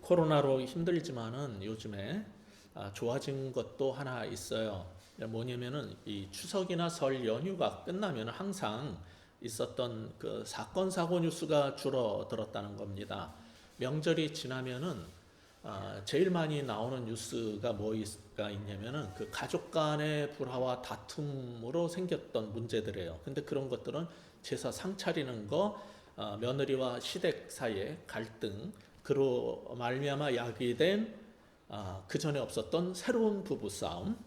코로나로 힘들지만은 요즘에 좋아진 것도 하나 있어요. 뭐냐면은 이 추석이나 설 연휴가 끝나면 항상 있었던 그 사건 사고 뉴스가 줄어들었다는 겁니다. 명절이 지나면은 제일 많이 나오는 뉴스가 뭐가 있냐면은 그 가족 간의 불화와 다툼으로 생겼던 문제들이에요. 근데 그런 것들은 제사 상 차리는 거, 며느리와 시댁 사이의 갈등, 그로 말미암아 야기된 그 전에 없었던 새로운 부부 싸움,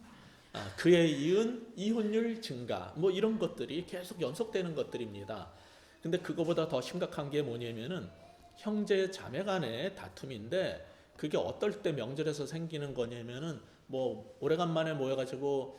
그에 이은 이혼율 증가, 뭐 이런 것들이 계속 연속되는 것들입니다. 근데 그거보다 더 심각한 게 뭐냐면은 형제 자매 간의 다툼인데, 그게 어떨 때 명절에서 생기는 거냐면은 뭐 오래간만에 모여가지고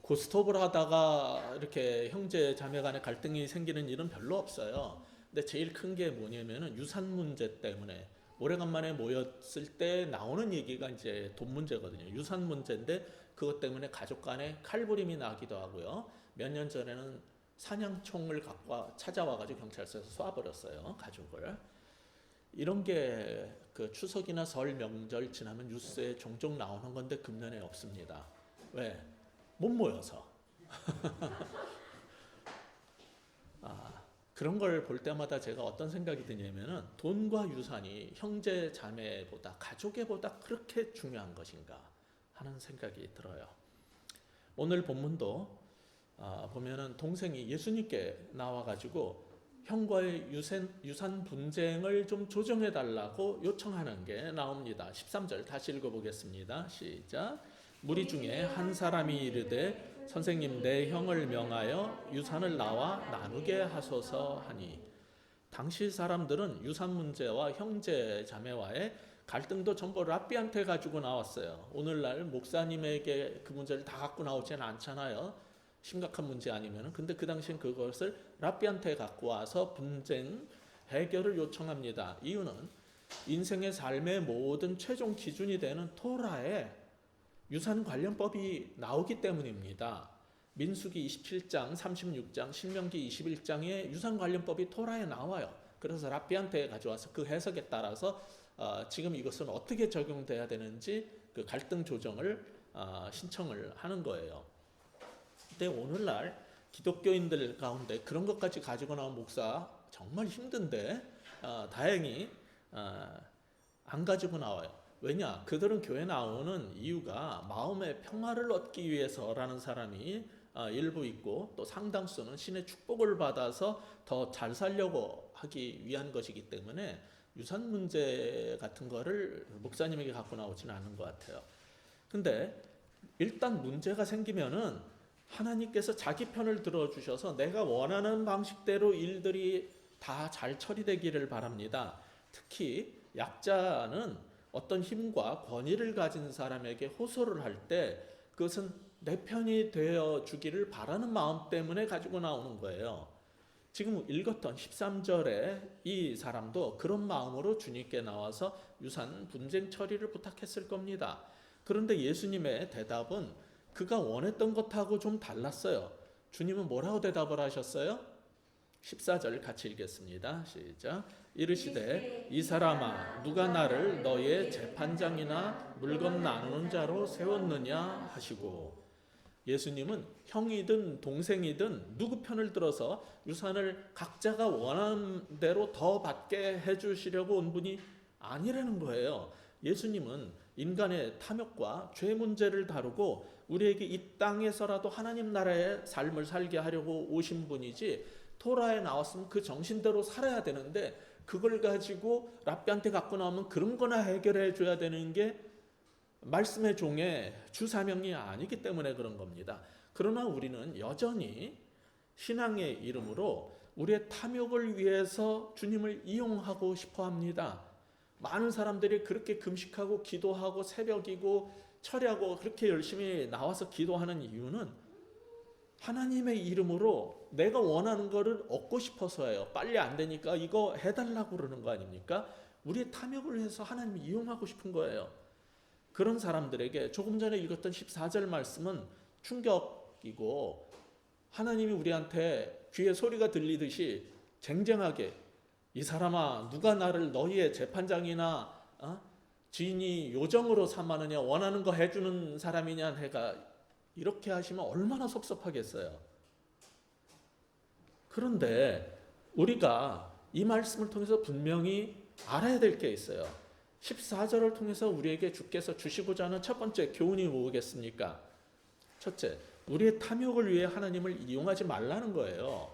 고스톱을 하다가 이렇게 형제 자매 간의 갈등이 생기는 일은 별로 없어요. 근데 제일 큰 게 뭐냐면은 유산 문제 때문에 오래간만에 모였을 때 나오는 얘기가 이제 돈 문제거든요. 유산 문제인데 그것 때문에 가족 간에 칼부림이 나기도 하고요. 몇 년 전에는 사냥총을 갖고 찾아와가지고 경찰서에서 쏴버렸어요, 가족을. 이런 게 그 추석이나 설 명절 지나면 뉴스에 종종 나오는 건데 금년에 없습니다. 왜? 못 모여서. 그런 걸 볼 때마다 제가 어떤 생각이 드냐면은 돈과 유산이 형제 자매보다 가족애보다 그렇게 중요한 것인가 하는 생각이 들어요. 오늘 본문도 보면은 동생이 예수님께 나와가지고 형과의 유산 분쟁을 좀 조정해 달라고 요청하는 게 나옵니다. 13절 다시 읽어보겠습니다. 시작. 무리 중에 한 사람이 이르되 선생님, 내 형을 명하여 유산을 나와 나누게 하소서 하니, 당시 사람들은 유산 문제와 형제 자매와의 갈등도 전부 랍비한테 가지고 나왔어요. 오늘날 목사님에게 그 문제를 다 갖고 나오지는 않잖아요. 심각한 문제 아니면은. 근데 그 당시엔 그것을 랍비한테 갖고 와서 분쟁 해결을 요청합니다. 이유는 인생의 삶의 모든 최종 기준이 되는 토라에 유산 관련법이 나오기 때문입니다. 민수기 27장, 36장, 신명기 21장에 유산 관련법이 토라에 나와요. 그래서 랍비한테 가져와서 그 해석에 따라서 지금 이것은 어떻게 적용돼야 되는지 그 갈등 조정을 신청을 하는 거예요. 근데 오늘날 기독교인들 가운데 그런 것까지 가지고 나온 목사 정말 힘든데 다행히 안 가지고 나와요. 왜냐? 그들은 교회 나오는 이유가 마음의 평화를 얻기 위해서라는 사람이 일부 있고, 또 상당수는 신의 축복을 받아서 더 잘 살려고 하기 위한 것이기 때문에 유산 문제 같은 거를 목사님에게 갖고 나오지는 않은 것 같아요. 근데 일단 문제가 생기면은 하나님께서 자기 편을 들어주셔서 내가 원하는 방식대로 일들이 다 잘 처리되기를 바랍니다. 특히 약자는 어떤 힘과 권위를 가진 사람에게 호소를 할 때 그것은 내 편이 되어 주기를 바라는 마음 때문에 가지고 나오는 거예요. 지금 읽었던 13절에 이 사람도 그런 마음으로 주님께 나와서 유산 분쟁 처리를 부탁했을 겁니다. 그런데 예수님의 대답은 그가 원했던 것하고 좀 달랐어요. 주님은 뭐라고 대답을 하셨어요? 14절 같이 읽겠습니다. 시작. 이르시되 이 사람아, 누가 나를 너의 재판장이나 물건 나누는 자로 세웠느냐 하시고, 예수님은 형이든 동생이든 누구 편을 들어서 유산을 각자가 원하는 대로 더 받게 해주시려고 온 분이 아니라는 거예요. 예수님은 인간의 탐욕과 죄 문제를 다루고 우리에게 이 땅에서라도 하나님 나라의 삶을 살게 하려고 오신 분이지, 토라에 나왔으면 그 정신대로 살아야 되는데 그걸 가지고 랍비한테 갖고 나오면 그런 거나 해결해 줘야 되는 게 말씀의 종의 주사명이 아니기 때문에 그런 겁니다. 그러나 우리는 여전히 신앙의 이름으로 우리의 탐욕을 위해서 주님을 이용하고 싶어 합니다. 많은 사람들이 그렇게 금식하고 기도하고 새벽이고 철야고 그렇게 열심히 나와서 기도하는 이유는 하나님의 이름으로 내가 원하는 거를 얻고 싶어서예요. 빨리 안 되니까 이거 해달라고 그러는 거 아닙니까? 우리의 탐욕을 위해서 하나님을 이용하고 싶은 거예요. 그런 사람들에게 조금 전에 읽었던 14절 말씀은 충격이고, 하나님이 우리한테 귀에 소리가 들리듯이 쟁쟁하게 이 사람아, 누가 나를 너희의 재판장이나 지인이 요정으로 삼았느냐 원하는 거 해주는 사람이냐 해가 이렇게 하시면 얼마나 섭섭하겠어요. 그런데 우리가 이 말씀을 통해서 분명히 알아야 될 게 있어요. 14절을 통해서 우리에게 주께서 주시고자 하는 첫 번째 교훈이 뭐겠습니까? 첫째, 우리의 탐욕을 위해 하나님을 이용하지 말라는 거예요.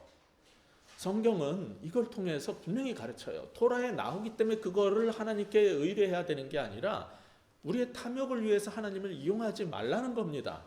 성경은 이걸 통해서 분명히 가르쳐요. 토라에 나오기 때문에 그거를 하나님께 의뢰해야 되는 게 아니라 우리의 탐욕을 위해서 하나님을 이용하지 말라는 겁니다.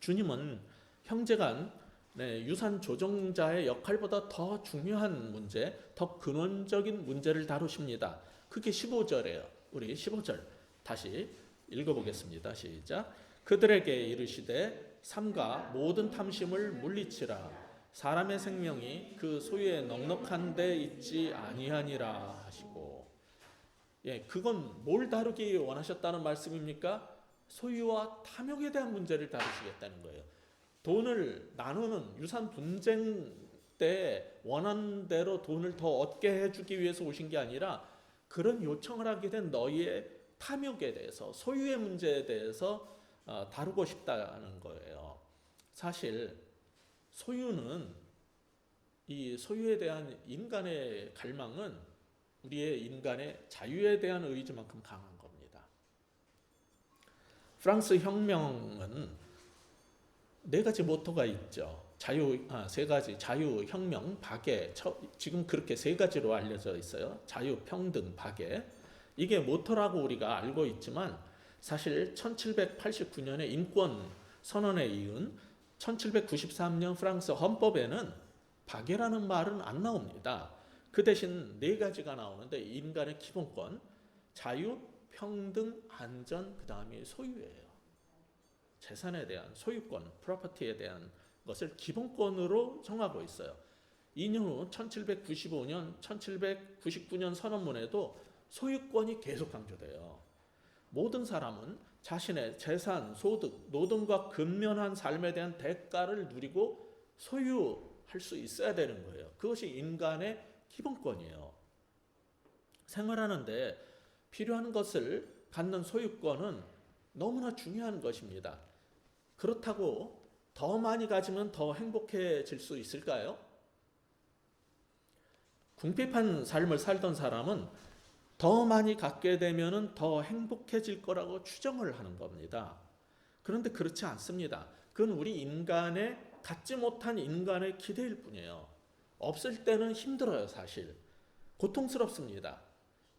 주님은 형제간 유산 조정자의 역할보다 더 중요한 문제, 더 근원적인 문제를 다루십니다. 그게 15절이에요. 우리 15절 다시 읽어보겠습니다. 시작. 그들에게 이르시되 삼가 모든 탐심을 물리치라. 사람의 생명이 그 소유에 넉넉한 데 있지 아니하니라 하시고, 그건 뭘 다루기 원하셨다는 말씀입니까? 소유와 탐욕에 대한 문제를 다루시겠다는 거예요. 돈을 나누는 유산 분쟁 때 원하는 대로 돈을 더 얻게 해주기 위해서 오신 게 아니라 그런 요청을 하게 된 너희의 탐욕에 대해서, 소유의 문제에 대해서 다루고 싶다는 거예요. 사실 소유는, 이 소유에 대한 인간의 갈망은 우리의 인간의 자유에 대한 의지만큼 강한 겁니다. 프랑스 혁명은 네 가지 모토가 있죠. 세 가지: 자유, 혁명, 박애. 지금 그렇게 세 가지로 알려져 있어요. 자유, 평등, 박애. 이게 모토라고 우리가 알고 있지만 사실 1789년에 인권 선언에 이은 1793년 프랑스 헌법에는 박애라는 말은 안 나옵니다. 그 대신 네 가지가 나오는데 인간의 기본권, 자유, 평등, 안전, 그 다음이 소유예요. 재산에 대한 소유권, 프로퍼티에 대한 것을 기본권으로 정하고 있어요. 2년 후 1795년, 1799년 선언문에도 소유권이 계속 강조돼요. 모든 사람은 자신의 재산, 소득, 노동과 근면한 삶에 대한 대가를 누리고 소유할 수 있어야 되는 거예요. 그것이 인간의 기본권이에요. 생활하는데 필요한 것을 갖는 소유권은 너무나 중요한 것입니다. 그렇다고 더 많이 가지면 더 행복해질 수 있을까요? 궁핍한 삶을 살던 사람은 더 많이 갖게 되면 더 행복해질 거라고 추정을 하는 겁니다. 그런데 그렇지 않습니다. 그건 우리 인간의, 갖지 못한 인간의 기대일 뿐이에요. 없을 때는 힘들어요, 사실. 고통스럽습니다.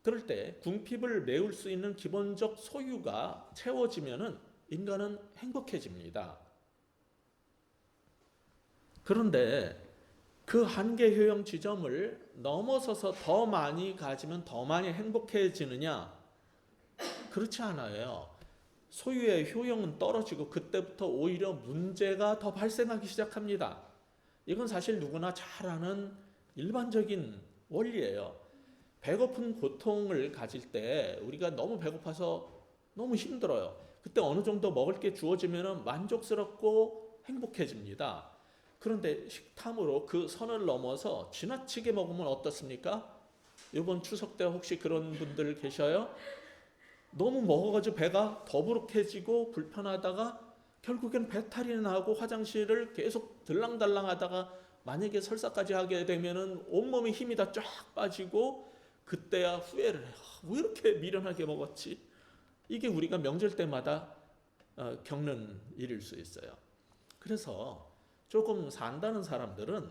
그럴 때 궁핍을 메울 수 있는 기본적 소유가 채워지면 인간은 행복해집니다. 그런데 그 한계 효용 지점을 넘어서서 더 많이 가지면 더 많이 행복해지느냐? 그렇지 않아요. 소유의 효용은 떨어지고 그때부터 오히려 문제가 더 발생하기 시작합니다. 이건 사실 누구나 잘 아는 일반적인 원리예요. 배고픈 고통을 가질 때 우리가 너무 배고파서 너무 힘들어요. 그때 어느 정도 먹을 게 주어지면 만족스럽고 행복해집니다. 그런데 식탐으로 그 선을 넘어서 지나치게 먹으면 어떻습니까? 이번 추석 때 혹시 그런 분들 계셔요? 너무 먹어가지고 배가 더부룩해지고 불편하다가 결국엔 배탈이 나고 화장실을 계속 들랑달랑 하다가 만약에 설사까지 하게 되면은 온몸에 힘이 다 쫙 빠지고 그때야 후회를 해요. 왜 이렇게 미련하게 먹었지? 이게 우리가 명절 때마다 겪는 일일 수 있어요. 그래서 조금 산다는 사람들은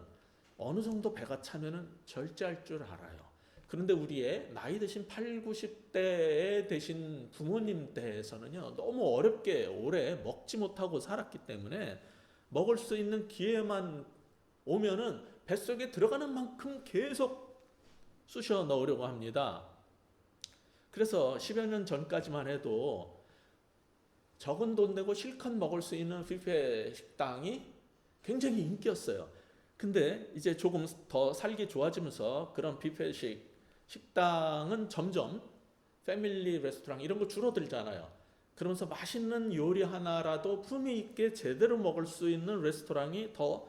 어느 정도 배가 차면은 절제할 줄 알아요. 그런데 우리의 나이 드신 80, 90대에 되신 부모님 때에서는요, 너무 어렵게 오래 먹지 못하고 살았기 때문에 먹을 수 있는 기회만 오면은 뱃속에 들어가는 만큼 계속 쑤셔 넣으려고 합니다. 그래서 10여 년 전까지만 해도 적은 돈 내고 실컷 먹을 수 있는 뷔페 식당이 굉장히 인기였어요. 근데 이제 조금 더 살기 좋아지면서 그런 뷔페식 식당은 점점 패밀리 레스토랑 이런 거 줄어들잖아요. 그러면서 맛있는 요리 하나라도 품위 있게 제대로 먹을 수 있는 레스토랑이 더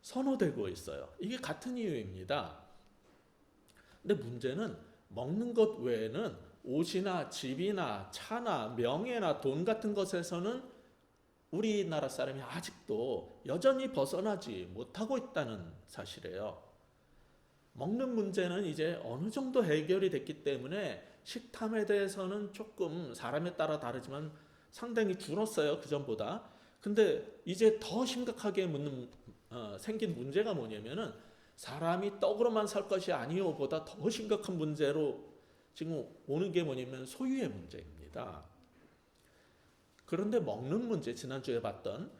선호되고 있어요. 이게 같은 이유입니다. 근데 문제는 먹는 것 외에는 옷이나 집이나 차나 명예나 돈 같은 것에서는 우리나라 사람이 아직도 여전히 벗어나지 못하고 있다는 사실이에요. 먹는 문제는 이제 어느 정도 해결이 됐기 때문에 식탐에 대해서는 조금 사람에 따라 다르지만 상당히 줄었어요, 그전보다. 근데 이제 더 심각하게 생긴 문제가 뭐냐면은 사람이 떡으로만 살 것이 아니오 보다 더 심각한 문제로 지금 오는 게 뭐냐면 소유의 문제입니다. 그런데 먹는 문제, 지난주에 봤던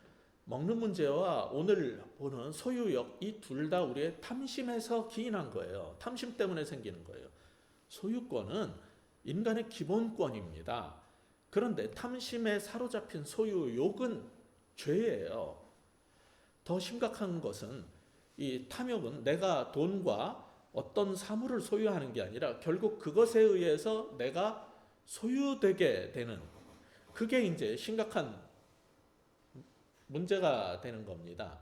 먹는 문제와 오늘 보는 소유욕, 이 둘 다 우리의 탐심에서 기인한 거예요. 탐심 때문에 생기는 거예요. 소유권은 인간의 기본권입니다. 그런데 탐심에 사로잡힌 소유욕은 죄예요. 더 심각한 것은 이 탐욕은 내가 돈과 어떤 사물을 소유하는 게 아니라 결국 그것에 의해서 내가 소유되게 되는, 그게 이제 심각한 문제가 되는 겁니다.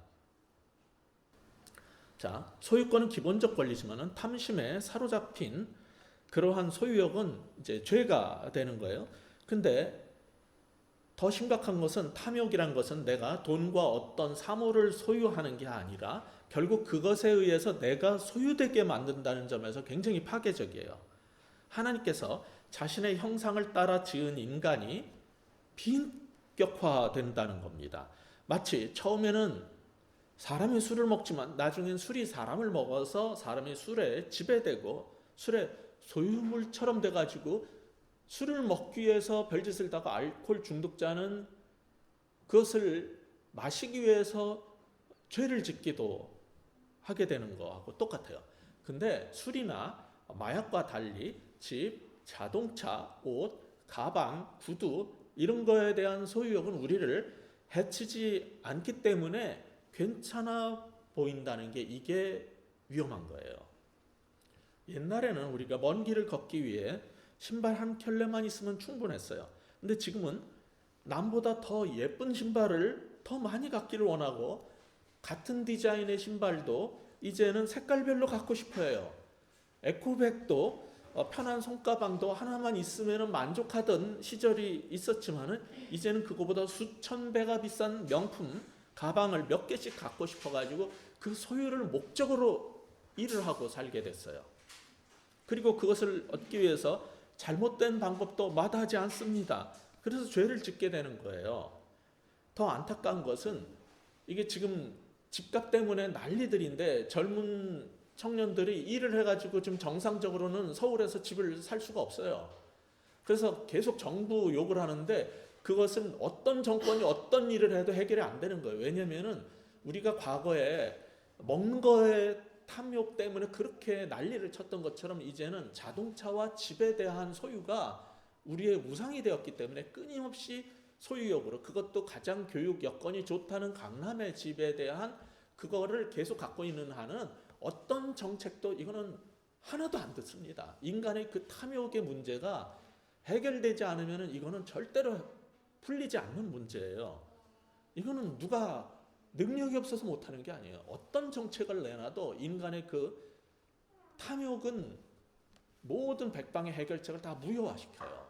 자, 소유권은 기본적 권리지만은 탐심에 사로잡힌 그러한 소유욕은 이제 죄가 되는 거예요. 근데 더 심각한 것은 탐욕이란 것은 내가 돈과 어떤 사물을 소유하는 게 아니라 결국 그것에 의해서 내가 소유되게 만든다는 점에서 굉장히 파괴적이에요. 하나님께서 자신의 형상을 따라 지은 인간이 비인격화된다는 겁니다. 마치 처음에는 사람이 술을 먹지만 나중엔 술이 사람을 먹어서 사람이 술에 지배되고 술의 소유물처럼 돼가지고 술을 먹기 위해서 별짓을 다가 알코올 중독자는 그것을 마시기 위해서 죄를 짓기도 하게 되는 거하고 똑같아요. 근데 술이나 마약과 달리 집, 자동차, 옷, 가방, 구두 이런 거에 대한 소유욕은 우리를 해치지 않기 때문에 괜찮아 보인다는 게 이게 위험한 거예요. 옛날에는 우리가 먼 길을 걷기 위해 신발 한 켤레만 있으면 충분했어요. 근데 지금은 남보다 더 예쁜 신발을 더 많이 갖기를 원하고 같은 디자인의 신발도 이제는 색깔별로 갖고 싶어요. 에코백도 편한 손가방도 하나만 있으면 만족하던 시절이 있었지만은 이제는 그거보다 수천 배가 비싼 명품 가방을 몇 개씩 갖고 싶어가지고 그 소유를 목적으로 일을 하고 살게 됐어요. 그리고 그것을 얻기 위해서 잘못된 방법도 마다하지 않습니다. 그래서 죄를 짓게 되는 거예요. 더 안타까운 것은 이게 지금 집값 때문에 난리들인데 젊은 청년들이 일을 해가지고 좀 정상적으로는 서울에서 집을 살 수가 없어요. 그래서 계속 정부 욕을 하는데 그것은 어떤 정권이 어떤 일을 해도 해결이 안 되는 거예요. 왜냐면은 우리가 과거에 먹는 거에 탐욕 때문에 그렇게 난리를 쳤던 것처럼 이제는 자동차와 집에 대한 소유가 우리의 우상이 되었기 때문에 끊임없이 소유욕으로, 그것도 가장 교육 여건이 좋다는 강남의 집에 대한 그거를 계속 갖고 있는 한은 어떤 정책도 이거는 하나도 안 듣습니다. 인간의 그 탐욕의 문제가 해결되지 않으면 이거는 절대로 풀리지 않는 문제예요. 이거는 누가 능력이 없어서 못하는 게 아니에요. 어떤 정책을 내놔도 인간의 그 탐욕은 모든 백방의 해결책을 다 무효화시켜요.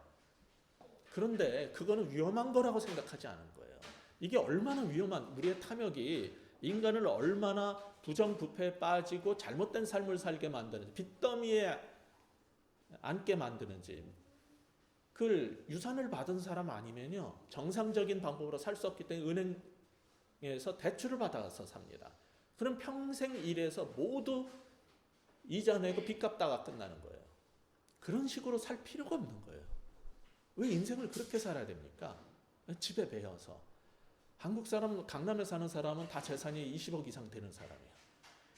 그런데 그거는 위험한 거라고 생각하지 않은 거예요. 이게 얼마나 위험한, 우리의 탐욕이 인간을 얼마나 부정부패에 빠지고 잘못된 삶을 살게 만드는지, 빚더미에 앉게 만드는지. 그 유산을 받은 사람 아니면요 정상적인 방법으로 살 수 없기 때문에 은행에서 대출을 받아서 삽니다. 그럼 평생 일해서 모두 이자 내고 빚 갚다가 끝나는 거예요. 그런 식으로 살 필요가 없는 거예요. 왜 인생을 그렇게 살아야 됩니까? 집에 매여서. 한국 사람, 강남에 사는 사람은 다 재산이 20억 이상 되는 사람이에요.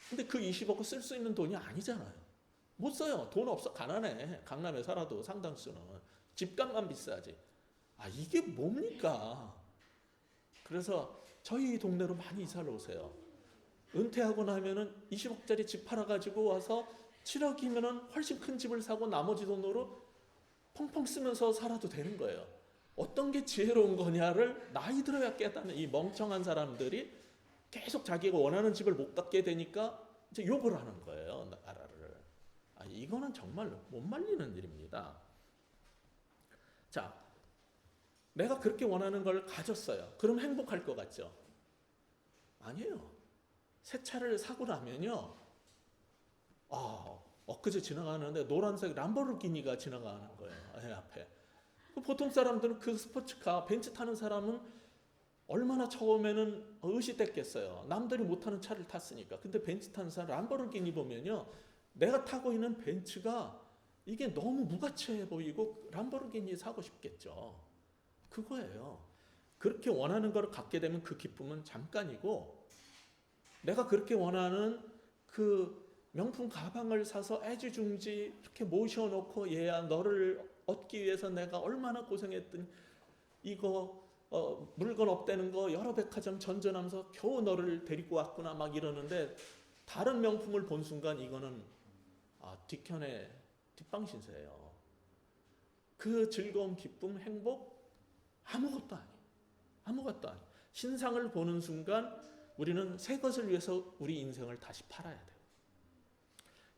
근데 그 20억을 쓸 수 있는 돈이 아니잖아요. 못 써요. 돈 없어. 가난해. 강남에 살아도 상당수는. 집값만 비싸지. 아, 이게 뭡니까? 그래서 저희 동네로 많이 이사를 오세요. 은퇴하고 나면은 20억짜리 집 팔아가지고 와서 7억이면은 훨씬 큰 집을 사고 나머지 돈으로 펑펑 쓰면서 살아도 되는 거예요. 어떤 게 지혜로운 거냐를 나이 들어야 깨닫는 이 멍청한 사람들이 계속 자기가 원하는 집을 못 갖게 되니까 이제 욕을 하는 거예요, 나라를. 아, 이거는 정말 못 말리는 일입니다. 자, 내가 그렇게 원하는 걸 가졌어요. 그럼 행복할 것 같죠? 아니에요. 새 차를 사고 나면요, 엊그제 지나가는데 노란색 람보르기니가 지나가는 거예요. 애 앞에. 보통 사람들은 그 스포츠카, 벤츠 타는 사람은 얼마나 처음에는 의시됐겠어요. 남들이 못 타는 차를 탔으니까. 근데 벤츠 타는 사람 람보르기니 보면요, 내가 타고 있는 벤츠가 이게 너무 무가치해 보이고 람보르기니 사고 싶겠죠. 그거예요. 그렇게 원하는 걸 갖게 되면 그 기쁨은 잠깐이고, 내가 그렇게 원하는 그 명품 가방을 사서 애지중지 이렇게 모셔놓고, 얘야 너를 얻기 위해서 내가 얼마나 고생했더니 이거 물건 없대는 거 여러 백화점 전전하면서 겨우 너를 데리고 왔구나 막 이러는데, 다른 명품을 본 순간 이거는 뒷편에 뒷방신세예요. 그 즐거움, 기쁨, 행복 아무것도 아니에요. 아무것도 아니에요. 신상을 보는 순간 우리는 새 것을 위해서 우리 인생을 다시 팔아야 돼요.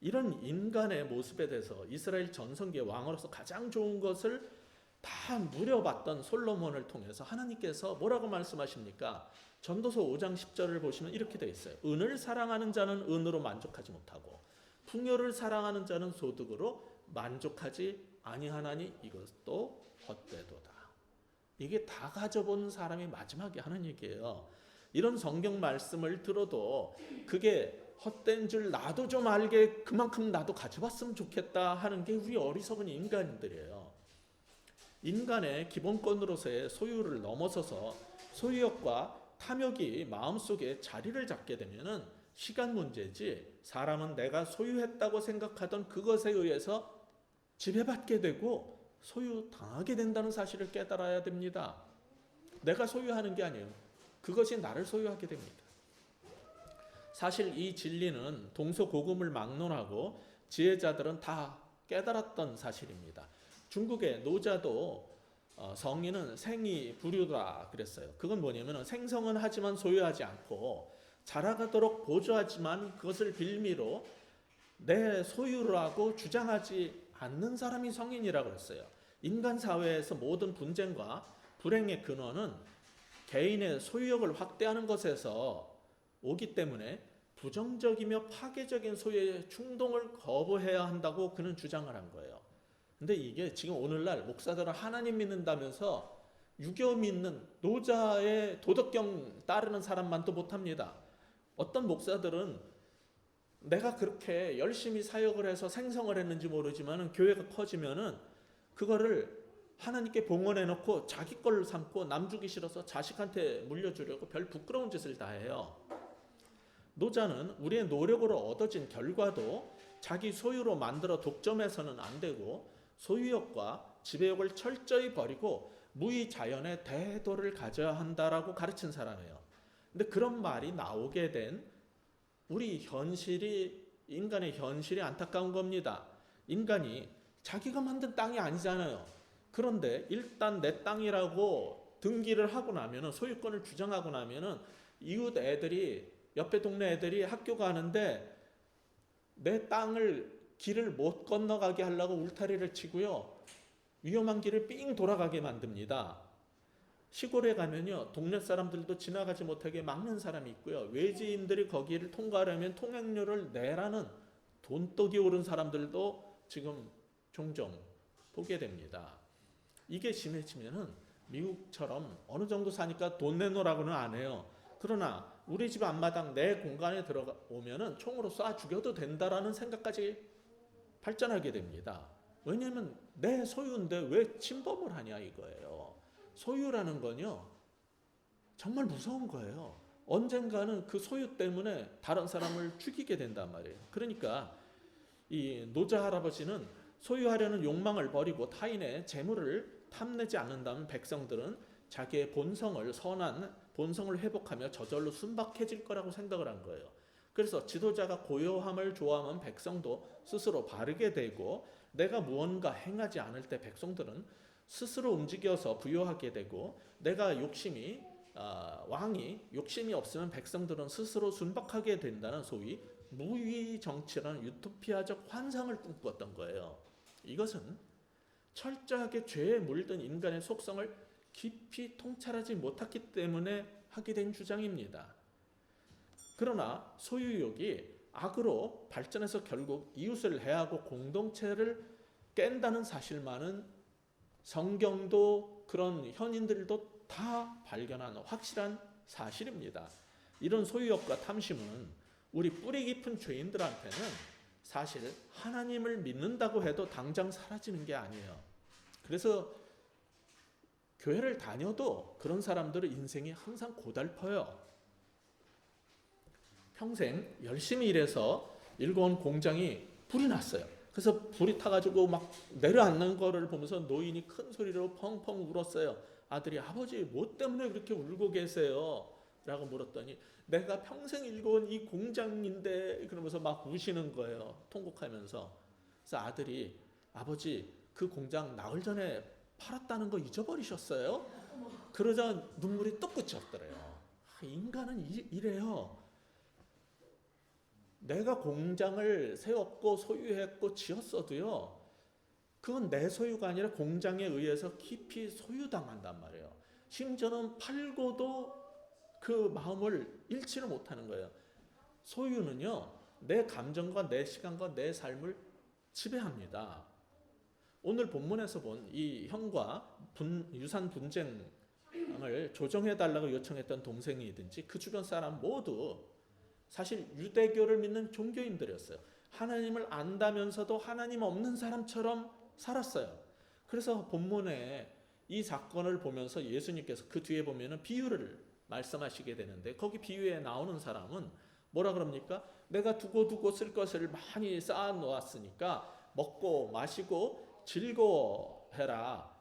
이런 인간의 모습에 대해서 이스라엘 전성기의 왕으로서 가장 좋은 것을 다 누려봤던 솔로몬을 통해서 하나님께서 뭐라고 말씀하십니까? 전도서 5장 10절을 보시면 이렇게 되어 있어요. 은을 사랑하는 자는 은으로 만족하지 못하고 풍요를 사랑하는 자는 소득으로 만족하지 아니하나니 이것도 헛되도다. 이게 다 가져본 사람이 마지막에 하는 얘기예요. 이런 성경 말씀을 들어도 그게 헛된 줄 나도 좀 알게, 그만큼 나도 가져봤으면 좋겠다 하는 게 우리 어리석은 인간들이에요. 인간의 기본권으로서의 소유를 넘어서서 소유욕과 탐욕이 마음속에 자리를 잡게 되면은 시간 문제지, 사람은 내가 소유했다고 생각하던 그것에 의해서 지배받게 되고 소유당하게 된다는 사실을 깨달아야 됩니다. 내가 소유하는 게 아니에요. 그것이 나를 소유하게 됩니다. 사실 이 진리는 동서고금을 막론하고 지혜자들은 다 깨달았던 사실입니다. 중국의 노자도 성인은 생이 부류다 그랬어요. 그건 뭐냐면 생성은 하지만 소유하지 않고 자라가도록 보조하지만 그것을 빌미로 내 소유라고 주장하지 않는 사람이 성인이라고 그랬어요. 인간 사회에서 모든 분쟁과 불행의 근원은 개인의 소유욕을 확대하는 것에서 오기 때문에 부정적이며 파괴적인 소유의 충동을 거부해야 한다고 그는 주장을 한 거예요. 근데 이게 지금 오늘날 목사들은 하나님 믿는다면서 유교 믿는 노자의 도덕경 따르는 사람만도 못합니다. 어떤 목사들은 내가 그렇게 열심히 사역을 해서 생성을 했는지 모르지만 교회가 커지면은 그거를 하나님께 봉헌해 놓고 자기 걸 삼고 남 주기 싫어서 자식한테 물려주려고 별 부끄러운 짓을 다 해요. 노자는 우리의 노력으로 얻어진 결과도 자기 소유로 만들어 독점해서는 안 되고 소유욕과 지배욕을 철저히 버리고 무의자연의 대도를 가져야 한다라고 가르친 사람이에요. 근데 그런 말이 나오게 된 우리 현실이, 인간의 현실이 안타까운 겁니다. 인간이 자기가 만든 땅이 아니잖아요. 그런데 일단 내 땅이라고 등기를 하고 나면은, 소유권을 주장하고 나면은 이웃 애들이, 옆에 동네 애들이 학교 가는데 내 땅을, 길을 못 건너가게 하려고 울타리를 치고요, 위험한 길을 삥 돌아가게 만듭니다. 시골에 가면요, 동네 사람들도 지나가지 못하게 막는 사람이 있고요, 외지인들이 거기를 통과하려면 통행료를 내라는 돈독이 오른 사람들도 지금 종종 보게 됩니다. 이게 심해지면은 미국처럼 어느 정도 사니까 돈 내놓으라고는 안 해요. 그러나 우리 집 앞마당 내 공간에 들어오면은 총으로 쏴 죽여도 된다라는 생각까지 발전하게 됩니다. 왜냐하면 내 소유인데 왜 침범을 하냐 이거예요. 소유라는 건요, 정말 무서운 거예요. 언젠가는 그 소유 때문에 다른 사람을 죽이게 된단 말이에요. 그러니까 이 노자 할아버지는 소유하려는 욕망을 버리고 타인의 재물을 탐내지 않는다면 백성들은 자기의 본성을, 선한 본성을 회복하며 저절로 순박해질 거라고 생각을 한 거예요. 그래서 지도자가 고요함을 좋아하면 백성도 스스로 바르게 되고, 내가 무언가 행하지 않을 때 백성들은 스스로 움직여서 부요하게 되고, 내가 왕이 욕심이 없으면 백성들은 스스로 순박하게 된다는 소위 무위 정치라는 유토피아적 환상을 꿈꿨던 거예요. 이것은 철저하게 죄에 물든 인간의 속성을 깊이 통찰하지 못했기 때문에 하게 된 주장입니다. 그러나 소유욕이 악으로 발전해서 결국 이웃을 해하고 공동체를 깬다는 사실만은 성경도 그런 현인들도 다 발견한 확실한 사실입니다. 이런 소유욕과 탐심은 우리 뿌리 깊은 죄인들한테는 사실 하나님을 믿는다고 해도 당장 사라지는 게 아니에요. 그래서 교회를 다녀도 그런 사람들은 인생이 항상 고달퍼요. 평생 열심히 일해서 일궈온 공장이 불이 났어요. 그래서 불이 타가지고 막 내려앉는 거를 보면서 노인이 큰 소리로 펑펑 울었어요. 아들이 아버지 뭐 때문에 그렇게 울고 계세요? 라고 물었더니 내가 평생 일궈온 이 공장인데 그러면서 막 우시는 거예요. 통곡하면서. 그래서 아들이 아버지 그 공장 나흘 전에 팔았다는 거 잊어버리셨어요? 그러자 눈물이 뚝 그쳤더래요. 인간은 이래요. 내가 공장을 세웠고 소유했고 지었어도요, 그건 내 소유가 아니라 공장에 의해서 깊이 소유당한단 말이에요. 심지어는 팔고도 그 마음을 잃지를 못하는 거예요. 소유는요, 내 감정과 내 시간과 내 삶을 지배합니다. 오늘 본문에서 본 이 형과 유산 분쟁을 조정해달라고 요청했던 동생이든지 그 주변 사람 모두 사실 유대교를 믿는 종교인들이었어요. 하나님을 안다면서도 하나님 없는 사람처럼 살았어요. 그래서 본문에 이 사건을 보면서 예수님께서 그 뒤에 보면은 비유를 말씀하시게 되는데 거기 비유에 나오는 사람은 뭐라 그럽니까? 내가 두고 쓸 것을 많이 쌓아 놓았으니까 먹고 마시고 즐거워해라.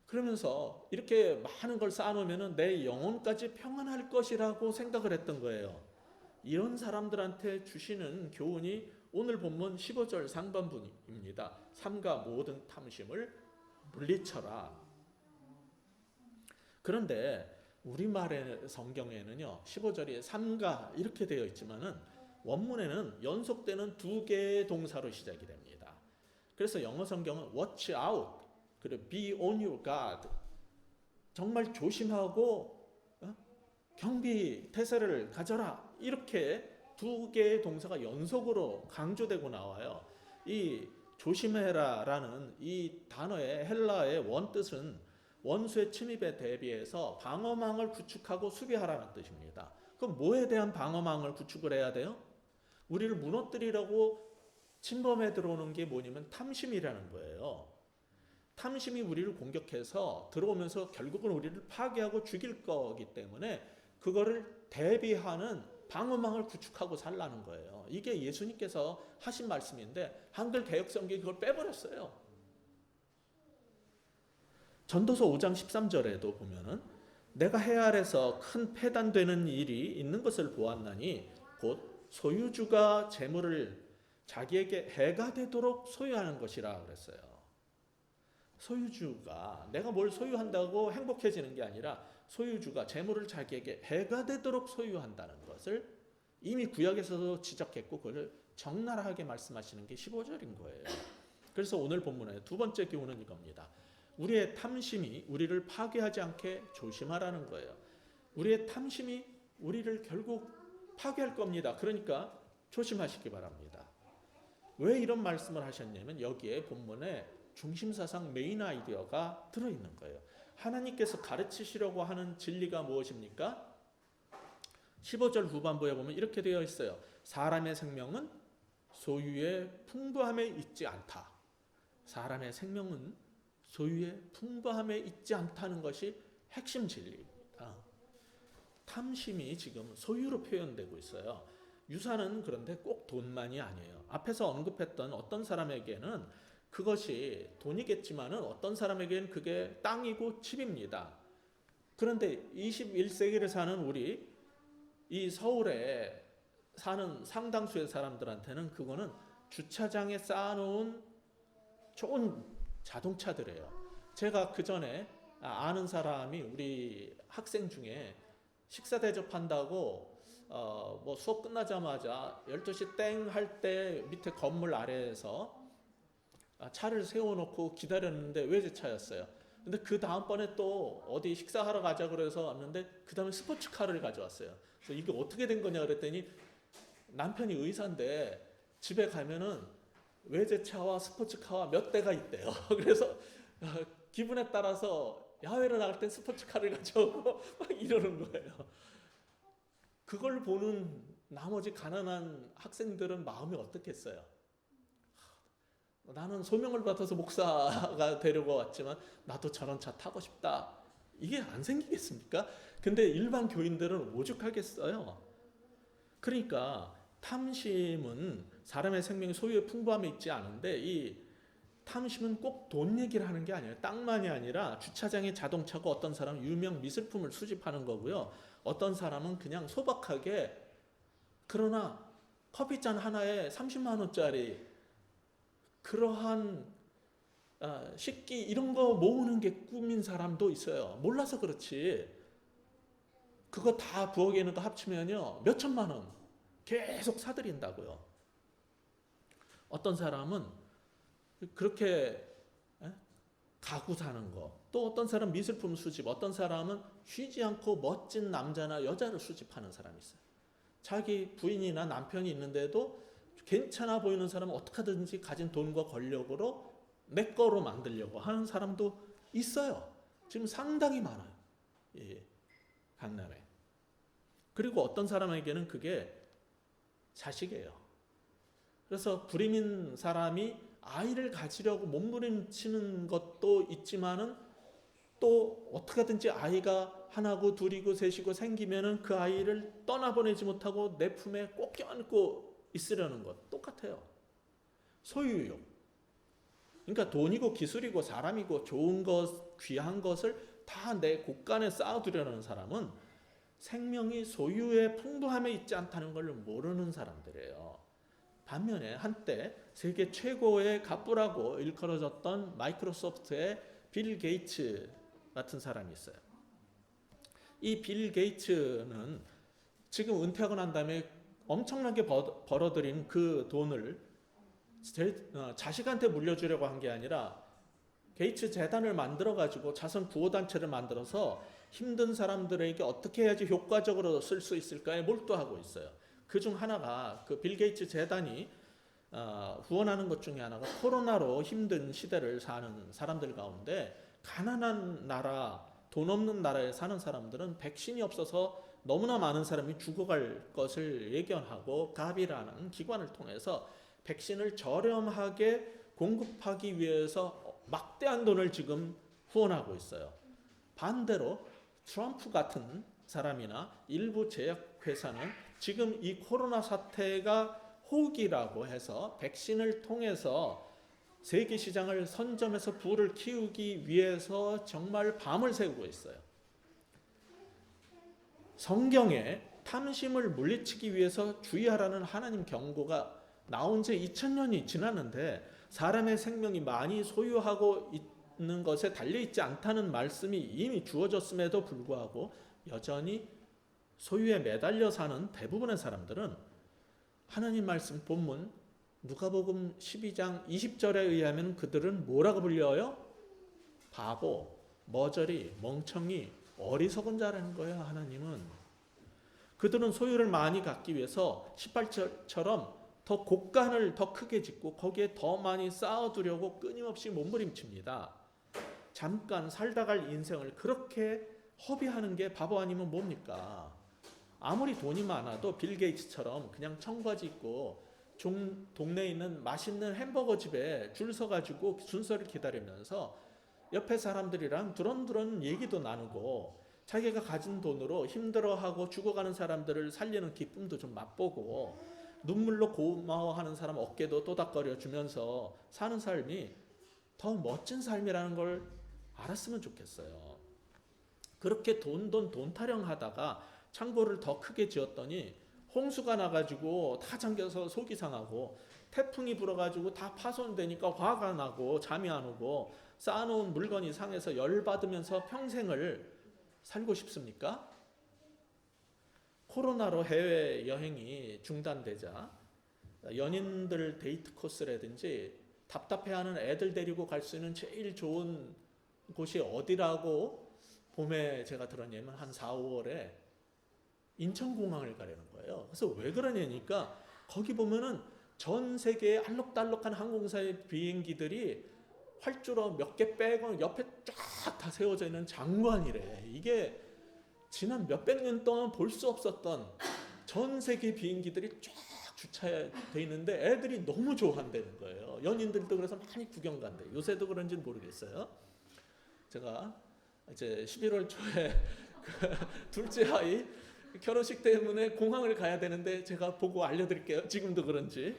그러면서 이렇게 많은 걸 쌓아 놓으면 내 영혼까지 평안할 것이라고 생각을 했던 거예요. 이런 사람들한테 주시는 교훈이 오늘 본문 15절 상반부입니다. 삼가 모든 탐심을 물리쳐라. 그런데 우리말의 성경에는요, 15절이 삼가 이렇게 되어 있지만은 원문에는 연속되는 두 개의 동사로 시작이 됩니다. 그래서 영어 성경은 watch out, 그리고 be on your guard, 정말 조심하고 경비 태세를 가져라, 이렇게 두 개의 동사가 연속으로 강조되고 나와요. 이 조심해라라는 이 단어의 헬라어의 원뜻은 원수의 침입에 대비해서 방어망을 구축하고 수비하라는 뜻입니다. 그럼 뭐에 대한 방어망을 구축을 해야 돼요? 우리를 무너뜨리려고 침범해 들어오는 게 뭐냐면 탐심이라는 거예요. 탐심이 우리를 공격해서 들어오면서 결국은 우리를 파괴하고 죽일 거기 때문에 그거를 대비하는 방어망을 구축하고 살라는 거예요. 이게 예수님께서 하신 말씀인데 한글 개역 성경이 그걸 빼버렸어요. 전도서 5장 13절에도 보면은 내가 해 아래서 큰 패단되는 일이 있는 것을 보았나니 곧 소유주가 재물을 자기에게 해가 되도록 소유하는 것이라 그랬어요. 소유주가 내가 뭘 소유한다고 행복해지는 게 아니라 소유주가 재물을 자기에게 해가 되도록 소유한다는 것을 이미 구약에서도 지적했고 그걸 적나라하게 말씀하시는 게 15절인 거예요. 그래서 오늘 본문의 두 번째 교훈은 이겁니다. 우리의 탐심이 우리를 파괴하지 않게 조심하라는 거예요. 우리의 탐심이 우리를 결국 파괴할 겁니다. 그러니까 조심하시기 바랍니다. 왜 이런 말씀을 하셨냐면 여기에 본문에 중심사상 메인 아이디어가 들어있는 거예요. 하나님께서 가르치시려고 하는 진리가 무엇입니까? 15절 후반부에 보면 이렇게 되어 있어요. 사람의 생명은 소유의 풍부함에 있지 않다. 사람의 생명은 소유의 풍부함에 있지 않다는 것이 핵심 진리입니다. 탐심이 지금 소유로 표현되고 있어요. 유산은 그런데 꼭 돈만이 아니에요. 앞에서 언급했던 어떤 사람에게는 그것이 돈이겠지만은 어떤 사람에게는 그게 땅이고 집입니다. 그런데 21세기를 사는 우리 이 서울에 사는 상당수의 사람들한테는 그거는 주차장에 쌓아놓은 좋은 자동차들이에요. 제가 그 전에 아는 사람이 우리 학생 중에 식사 대접한다고 뭐 수업 끝나자마자 12시 땡 할 때 밑에 건물 아래에서 차를 세워놓고 기다렸는데 외제차였어요. 근데 그 다음번에 또 어디 식사하러 가자 그래서 왔는데 그 다음에 스포츠카를 가져왔어요. 그래서 이게 어떻게 된 거냐 그랬더니 남편이 의사인데 집에 가면은 외제차와 스포츠카와 몇 대가 있대요. 그래서 기분에 따라서 야외로 나갈 땐 스포츠카를 가져오고 막 이러는 거예요. 그걸 보는 나머지 가난한 학생들은 마음이 어떻겠어요? 나는 소명을 받아서 목사가 되려고 왔지만 나도 저런 차 타고 싶다. 이게 안 생기겠습니까? 근데 일반 교인들은 오죽하겠어요. 그러니까 탐심은 사람의 생명의 소유의 풍부함에 있지 않은데 이 탐심은 꼭 돈 얘기를 하는 게 아니에요. 땅만이 아니라 주차장에 자동차고 어떤 사람은 유명 미술품을 수집하는 거고요. 어떤 사람은 그냥 소박하게 그러나 커피잔 하나에 30만 원짜리 그러한 식기 이런 거 모으는 게 꿈인 사람도 있어요. 몰라서 그렇지. 그거 다 부엌에 있는 거 합치면요 몇 천만 원 계속 사들인다고요. 어떤 사람은 그렇게 가구 사는 거, 또 어떤 사람 미술품 수집, 어떤 사람은 쉬지 않고 멋진 남자나 여자를 수집하는 사람이 있어요. 자기 부인이나 남편이 있는데도 괜찮아 보이는 사람은 어떻게든지 가진 돈과 권력으로 내 거로 만들려고 하는 사람도 있어요. 지금 상당히 많아요. 예, 강남에. 그리고 어떤 사람에게는 그게 자식이에요. 그래서 불임인 사람이 아이를 가지려고 몸부림치는 것도 있지만은 또 어떻게든지 아이가 하나고 둘이고 셋이고 생기면은 그 아이를 떠나보내지 못하고 내 품에 꼭 껴안고 있으려는 것 똑같아요. 소유욕. 그러니까 돈이고 기술이고 사람이고 좋은 것, 귀한 것을 다 내 곳간에 쌓아두려는 사람은 생명이 소유의 풍부함에 있지 않다는 걸 모르는 사람들이에요. 반면에 한때 세계 최고의 갑부라고 일컬어졌던 마이크로소프트의 빌 게이츠 같은 사람이 있어요. 이 빌 게이츠는 지금 은퇴하고 난 다음에 엄청나게 벌어들인 그 돈을 자식한테 물려주려고 한 게 아니라 게이츠 재단을 만들어 가지고 자선 구호 단체를 만들어서 힘든 사람들에게 어떻게 해야지 효과적으로 쓸 수 있을까에 몰두하고 있어요. 그중 하나가 그 빌 게이츠 재단이 후원하는 것 중에 하나가 코로나로 힘든 시대를 사는 사람들 가운데 가난한 나라, 돈 없는 나라에 사는 사람들은 백신이 없어서 너무나 많은 사람이 죽어갈 것을 예견하고 가비라는 기관을 통해서 백신을 저렴하게 공급하기 위해서 막대한 돈을 지금 후원하고 있어요. 반대로 트럼프 같은 사람이나 일부 제약회사는 지금 이 코로나 사태가 호기라고 해서 백신을 통해서 세계 시장을 선점해서 부를 키우기 위해서 정말 밤을 새우고 있어요. 성경에 탐심을 물리치기 위해서 주의하라는 하나님 경고가 나온 지 2000년이 지났는데 사람의 생명이 많이 소유하고 있는 것에 달려있지 않다는 말씀이 이미 주어졌음에도 불구하고 여전히 소유에 매달려 사는 대부분의 사람들은 하나님 말씀 본문 누가복음 12장 20절에 의하면 그들은 뭐라고 불려요? 바보, 머저리, 멍청이, 어리석은 자라는 거예요. 하나님은. 그들은 소유를 많이 갖기 위해서 18절처럼 더 곳간을 더 크게 짓고 거기에 더 많이 쌓아두려고 끊임없이 몸부림칩니다. 잠깐 살다 갈 인생을 그렇게 허비하는 게 바보 아니면 뭡니까? 아무리 돈이 많아도 빌 게이츠처럼 그냥 청바지 입고 동네에 있는 맛있는 햄버거 집에 줄 서가지고 순서를 기다리면서 옆에 사람들이랑 두런두런 얘기도 나누고 자기가 가진 돈으로 힘들어하고 죽어가는 사람들을 살리는 기쁨도 좀 맛보고 눈물로 고마워하는 사람 어깨도 또닥거려 주면서 사는 삶이 더 멋진 삶이라는 걸 알았으면 좋겠어요. 그렇게 돈 타령하다가 창고를 더 크게 지었더니 홍수가 나가지고 다 잠겨서 속이 상하고 태풍이 불어가지고 다 파손되니까 화가 나고 잠이 안 오고 쌓아놓은 물건이 상해서 열받으면서 평생을 살고 싶습니까? 코로나로 해외여행이 중단되자 연인들 데이트 코스라든지 답답해하는 애들 데리고 갈 수 있는 제일 좋은 곳이 어디라고 봄에 제가 들었냐면 한 4, 5월에 인천공항을 가려는 거예요. 그래서 왜 그러냐니까 거기 보면은 전 세계의 알록달록한 항공사의 비행기들이 활주로 몇 개 빼고 옆에 쫙 다 세워져 있는 장관이래. 이게 지난 몇백 년 동안 볼 수 없었던 전 세계 비행기들이 쫙 주차돼 있는데 애들이 너무 좋아한다는 거예요. 연인들도 그래서 많이 구경 간대. 요새도 그런지는 모르겠어요. 제가 이제 11월 초에 그 둘째 아이 결혼식 때문에 공항을 가야 되는데 제가 보고 알려드릴게요. 지금도 그런지.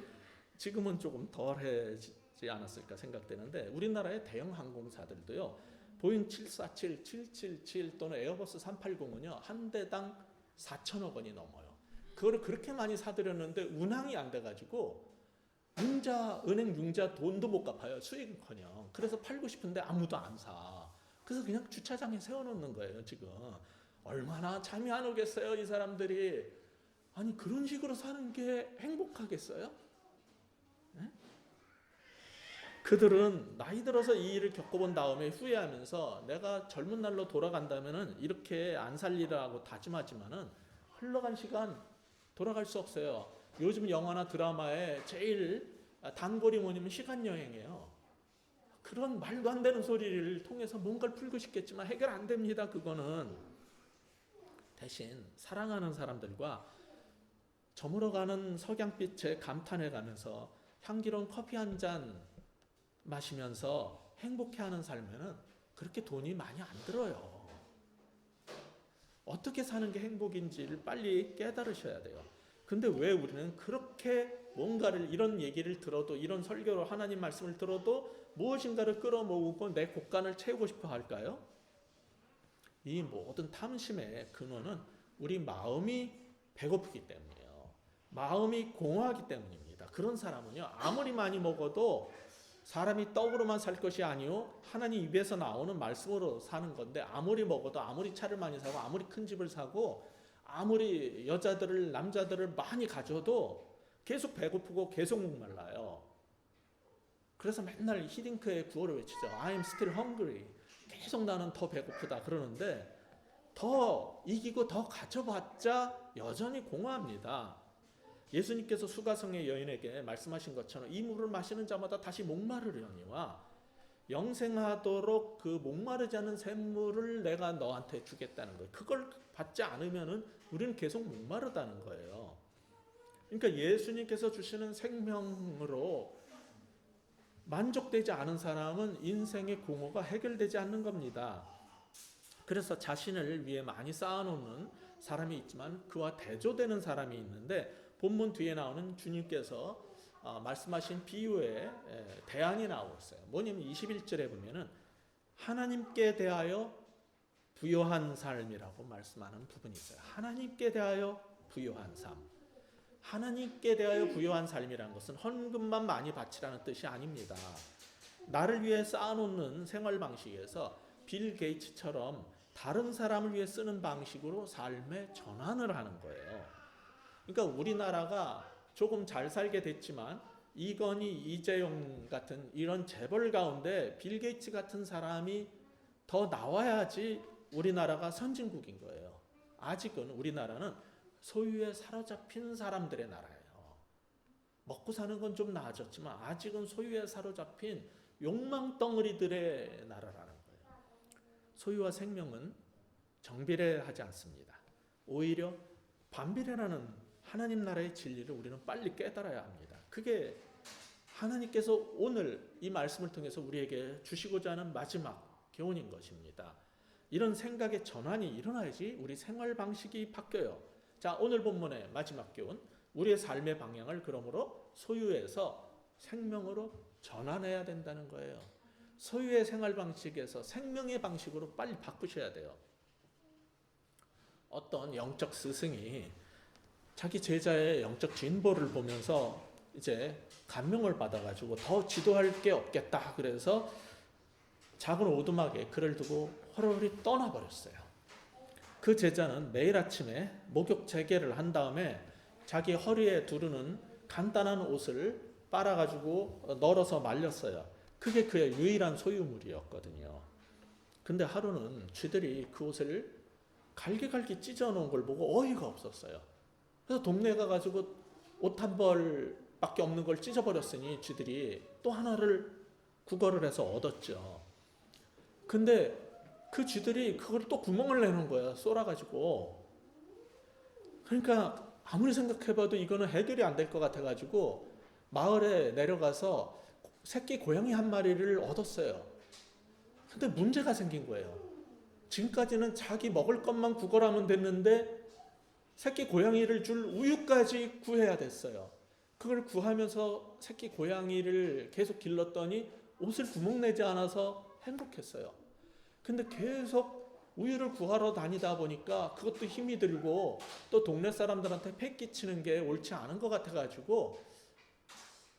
지금은 조금 덜해지지 않았을까 생각되는데 우리나라의 대형 항공사들도요. 보잉 747, 777 또는 에어버스 380은요. 한 대당 4천억 원이 넘어요. 그거를 그렇게 많이 사들였는데 운항이 안 돼가지고 은행 융자 돈도 못 갚아요. 수익은커녕. 그래서 팔고 싶은데 아무도 안 사. 그래서 그냥 주차장에 세워놓는 거예요. 지금 얼마나 잠이 안 오겠어요, 이 사람들이. 아니 그런 식으로 사는 게 행복하겠어요? 네? 그들은 나이 들어서 이 일을 겪어본 다음에 후회하면서 내가 젊은 날로 돌아간다면은 이렇게 안 살리라고 다짐하지만은 흘러간 시간 돌아갈 수 없어요. 요즘 영화나 드라마에 제일 단골이 뭐냐면 시간 여행이에요. 그런 말도 안 되는 소리를 통해서 뭔가를 풀고 싶겠지만 해결 안 됩니다. 그거는 대신 사랑하는 사람들과 저물어가는 석양빛에 감탄해가면서 향기로운 커피 한 잔 마시면서 행복해하는 삶에는 그렇게 돈이 많이 안 들어요. 어떻게 사는 게 행복인지를 빨리 깨달으셔야 돼요. 근데 왜 우리는 그렇게 뭔가를 이런 얘기를 들어도 이런 설교로 하나님 말씀을 들어도 무엇인가를 끌어모으고 내 곳간을 채우고 싶어 할까요? 이 모든 탐심의 근원은 우리 마음이 배고프기 때문이에요. 마음이 공허하기 때문입니다. 그런 사람은요 아무리 많이 먹어도 사람이 떡으로만 살 것이 아니요 하나님 입에서 나오는 말씀으로 사는 건데 아무리 먹어도 아무리 차를 많이 사고 아무리 큰 집을 사고 아무리 여자들을 남자들을 많이 가져도 계속 배고프고 계속 목말라요. 그래서 맨날 히딩크의 구호를 외치죠. I'm still hungry. 계속 나는 더 배고프다 그러는데 더 이기고 더 가져봤자 여전히 공허합니다. 예수님께서 수가성의 여인에게 말씀하신 것처럼 이 물을 마시는 자마다 다시 목마르려니와 영생하도록 그 목마르지 않은 샘물을 내가 너한테 주겠다는 거예요. 그걸 받지 않으면은 우리는 계속 목마르다는 거예요. 그러니까 예수님께서 주시는 생명으로 만족되지 않은 사람은 인생의 공허가 해결되지 않는 겁니다. 그래서 자신을 위해 많이 쌓아놓는 사람이 있지만 그와 대조되는 사람이 있는데 본문 뒤에 나오는 주님께서 말씀하신 비유에 대안이 나오고 있어요. 뭐냐면 21절에 보면은 하나님께 대하여 부요한 삶이라고 말씀하는 부분이 있어요. 하나님께 대하여 부요한 삶. 하나님께 대하여 부요한 삶이라는 것은 헌금만 많이 바치라는 뜻이 아닙니다. 나를 위해 쌓아놓는 생활 방식에서 빌 게이츠처럼 다른 사람을 위해 쓰는 방식으로 삶의 전환을 하는 거예요. 그러니까 우리나라가 조금 잘 살게 됐지만 이건희, 이재용 같은 이런 재벌 가운데 빌 게이츠 같은 사람이 더 나와야지 우리나라가 선진국인 거예요. 아직은 우리나라는 소유에 사로잡힌 사람들의 나라예요. 먹고 사는 건 좀 나아졌지만 아직은 소유에 사로잡힌 욕망 덩어리들의 나라라는 거예요. 소유와 생명은 정비례하지 않습니다. 오히려 반비례라는 하나님 나라의 진리를 우리는 빨리 깨달아야 합니다. 그게 하나님께서 오늘 이 말씀을 통해서 우리에게 주시고자 하는 마지막 교훈인 것입니다. 이런 생각의 전환이 일어나야지 우리 생활 방식이 바뀌어요. 자, 오늘 본문의 마지막 교훈, 우리의 삶의 방향을 그러므로 소유에서 생명으로 전환해야 된다는 거예요. 소유의 생활 방식에서 생명의 방식으로 빨리 바꾸셔야 돼요. 어떤 영적 스승이 자기 제자의 영적 진보를 보면서 이제 감명을 받아가지고 더 지도할 게 없겠다. 그래서 작은 오두막에 그를 두고 허러리 떠나버렸어요. 그 제자는 매일 아침에 목욕 재개를 한 다음에 자기 허리에 두르는 간단한 옷을 빨아가지고 널어서 말렸어요. 그게 그의 유일한 소유물이었거든요. 근데 하루는 쥐들이 그 옷을 갈기갈기 찢어놓은 걸 보고 어이가 없었어요. 그래서 동네 가가지고 옷 한 벌밖에 없는 걸 찢어버렸으니 쥐들이 또 하나를 구걸을 해서 얻었죠. 근데 그 쥐들이 그걸 또 구멍을 내는 거야, 쏠아가지고. 그러니까 아무리 생각해봐도 이거는 해결이 안 될 것 같아가지고 마을에 내려가서 새끼 고양이 한 마리를 얻었어요. 근데 문제가 생긴 거예요. 지금까지는 자기 먹을 것만 구걸하면 됐는데 새끼 고양이를 줄 우유까지 구해야 됐어요. 그걸 구하면서 새끼 고양이를 계속 길렀더니 옷을 구멍 내지 않아서 행복했어요. 근데 계속 우유를 구하러 다니다 보니까 그것도 힘이 들고 또 동네 사람들한테 패 끼치는 게 옳지 않은 것 같아가지고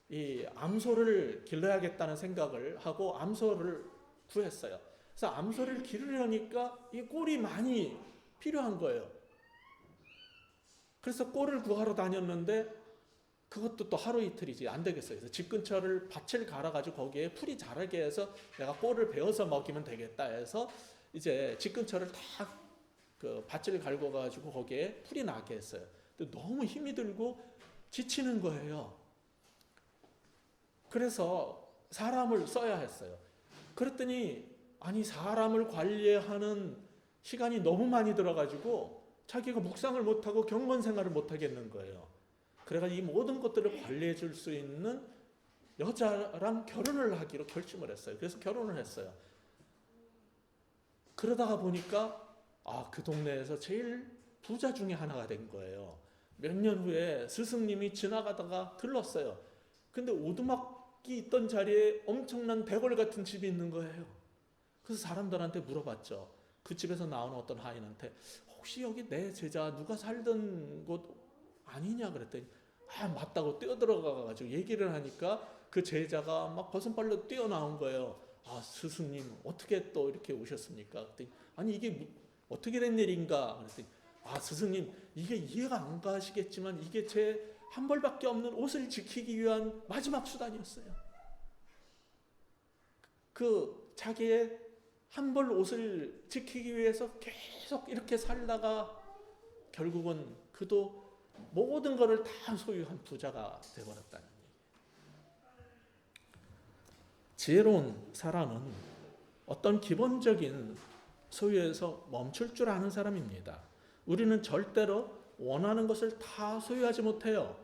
이 암소를 길러야겠다는 생각을 하고 암소를 구했어요. 그래서 암소를 기르려니까 이 꼴이 많이 필요한 거예요. 그래서 꼴을 구하러 다녔는데 그것도 또 하루 이틀이지 안 되겠어요. 그래서 집 근처를 밭을 갈아가지고 거기에 풀이 자라게 해서 내가 꼴을 베어서 먹이면 되겠다 해서 이제 집 근처를 다 그 밭을 갈고 가지고 거기에 풀이 나게 했어요. 근데 너무 힘이 들고 지치는 거예요. 그래서 사람을 써야 했어요. 그랬더니 아니 사람을 관리하는 시간이 너무 많이 들어가지고 자기가 묵상을 못하고 경건 생활을 못하겠는 거예요. 그래가지고 이 모든 것들을 관리해 줄 수 있는 여자랑 결혼을 하기로 결심을 했어요. 그래서 결혼을 했어요. 그러다가 보니까 그 동네에서 제일 부자 중에 하나가 된 거예요. 몇 년 후에 스승님이 지나가다가 들렀어요. 근데 오두막이 있던 자리에 엄청난 대궐 같은 집이 있는 거예요. 그래서 사람들한테 물어봤죠. 그 집에서 나오는 어떤 하인한테 혹시 여기 내 제자 누가 살던 곳 아니냐 그랬더니 맞다고 뛰어들어가가지고 얘기를 하니까 그 제자가 막 버선발로 뛰어나온 거예요. 스승님 어떻게 또 이렇게 오셨습니까? 그랬더니 아니 이게 어떻게 된 일인가? 그랬더니 스승님 이게 이해가 안 가시겠지만 이게 제 한 벌밖에 없는 옷을 지키기 위한 마지막 수단이었어요. 그 자기의 한 벌 옷을 지키기 위해서 계속 이렇게 살다가 결국은 그도 모든 것을 다 소유한 부자가 되어버렸다는 얘기예요. 지혜로운 사람은 어떤 기본적인 소유에서 멈출 줄 아는 사람입니다. 우리는 절대로 원하는 것을 다 소유하지 못해요.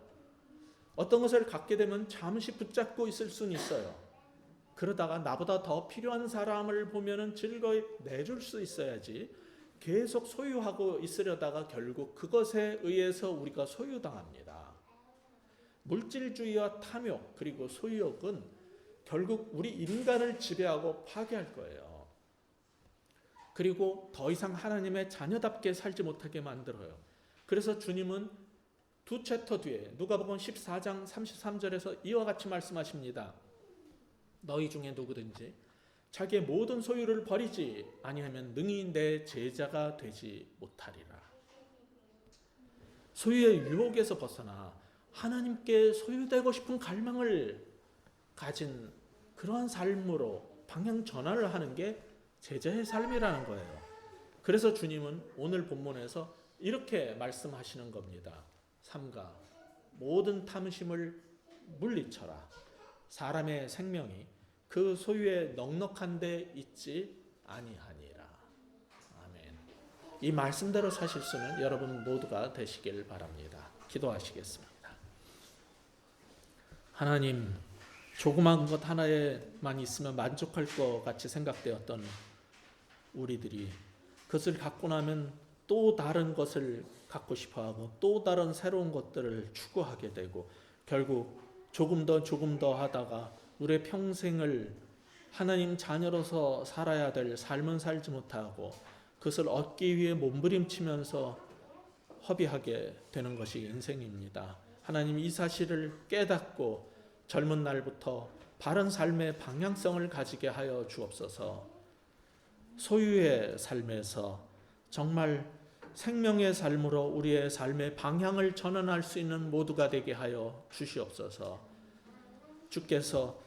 어떤 것을 갖게 되면 잠시 붙잡고 있을 수는 있어요. 그러다가 나보다 더 필요한 사람을 보면은 즐거이 내줄 수 있어야지 계속 소유하고 있으려다가 결국 그것에 의해서 우리가 소유당합니다. 물질주의와 탐욕 그리고 소유욕은 결국 우리 인간을 지배하고 파괴할 거예요. 그리고 더 이상 하나님의 자녀답게 살지 못하게 만들어요. 그래서 주님은 두 챕터 뒤에 누가복음 14장 33절에서 이와 같이 말씀하십니다. 너희 중에 누구든지 자기의 모든 소유를 버리지 아니하면 능히 내 제자가 되지 못하리라. 소유의 유혹에서 벗어나 하나님께 소유되고 싶은 갈망을 가진 그러한 삶으로 방향 전환을 하는 게 제자의 삶이라는 거예요. 그래서 주님은 오늘 본문에서 이렇게 말씀하시는 겁니다. 삼가 모든 탐심을 물리쳐라. 사람의 생명이 그 소유에 넉넉한 데 있지 아니하니라. 아멘. 이 말씀대로 사실 수 있는 여러분 모두가 되시길 바랍니다. 기도하시겠습니다. 하나님, 조그만 것 하나에만 있으면 만족할 것 같이 생각되었던 우리들이 그것을 갖고 나면 또 다른 것을 갖고 싶어하고 또 다른 새로운 것들을 추구하게 되고 결국 조금 더 하다가 우리의 평생을 하나님 자녀로서 살아야 될 삶은 살지 못하고 그것을 얻기 위해 몸부림치면서 허비하게 되는 것이 인생입니다. 하나님 이 사실을 깨닫고 젊은 날부터 바른 삶의 방향성을 가지게 하여 주옵소서. 소유의 삶에서 정말 생명의 삶으로 우리의 삶의 방향을 전환할 수 있는 모두가 되게 하여 주시옵소서. 주께서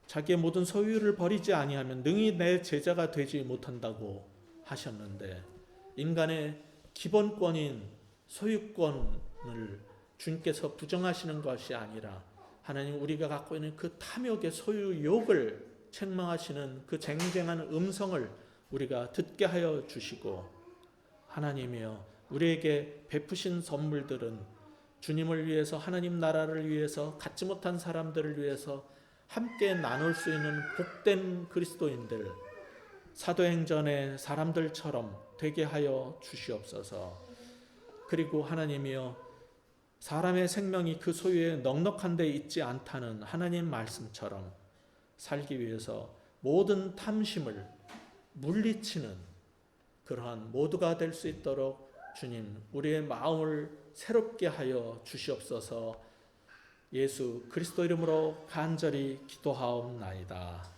자기의 모든 소유를 버리지 아니하면 능히 내 제자가 되지 못한다고 하셨는데, 인간의 기본권인 소유권을 주님께서 부정하시는 것이 아니라 하나님 우리가 갖고 있는 그 탐욕의 소유욕을 책망하시는 그 쟁쟁한 음성을 우리가 듣게 하여 주시고, 하나님이여 우리에게 베푸신 선물들은 주님을 위해서, 하나님 나라를 위해서, 갖지 못한 사람들을 위해서 함께 나눌 수 있는 복된 그리스도인들, 사도행전의 사람들처럼 되게 하여 주시옵소서. 그리고 하나님이여 사람의 생명이 그 소유에 넉넉한 데 있지 않다는 하나님 말씀처럼 살기 위해서 모든 탐심을 물리치는 그러한 모두가 될 수 있도록 주님 우리의 마음을 새롭게 하여 주시옵소서. 예수 그리스도 이름으로 간절히 기도하옵나이다.